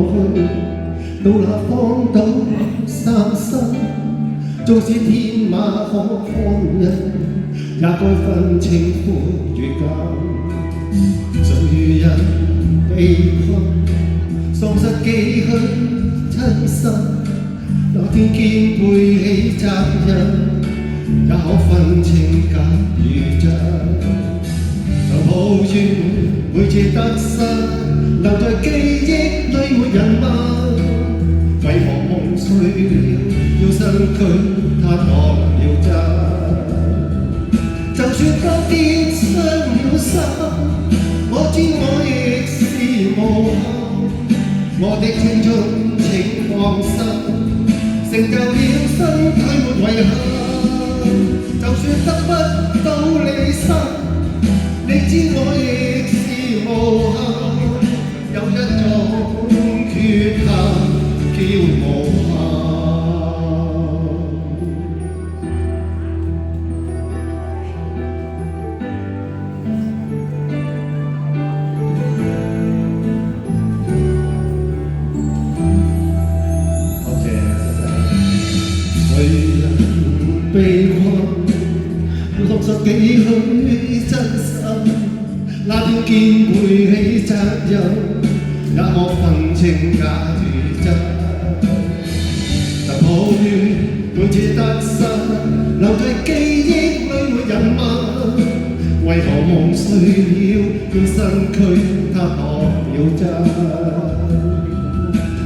去，到那荒島三生，縱使天馬可看人，也該分清歡與艱。誰人被困，喪失幾許真心，那天肩背起責任，也可分清假與真。就抱怨每次得失，留在記憶裏沒人問，為何夢碎了要身軀它當了真。就算當天傷了心，我知我亦是無憾，我的青春請放心，成就了身體沒遺憾。就算得不到你心，你知我亦是無憾，有一種缺陷叫無憾。多謝，誰人被困，落實幾許真心，那天肩背起責任，也可分清假與真。就抱怨每次得失，留在記憶裏沒人問，為何夢碎了要身軀它當了真。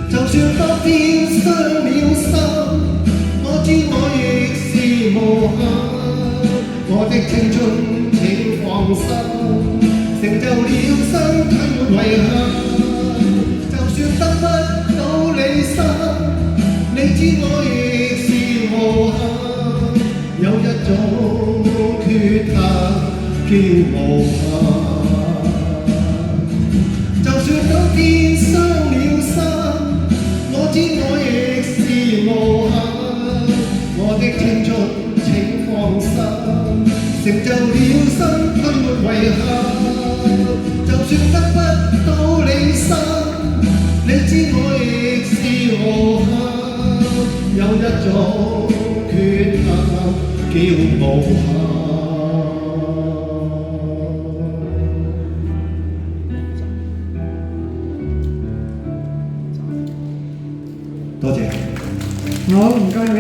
就算當天傷了心，我知我亦是無憾，我的青春請放心，成就了身體沒遺憾。就算得不到你心，你知我亦是無憾，有一種缺陷叫無憾。就算當天傷了心，我知我亦是無憾，我的青春請放心，成就了身軀沒遺憾。就算得不到你心，你知我亦是無憾，有一種缺陷叫無憾。多謝。好，唔該你。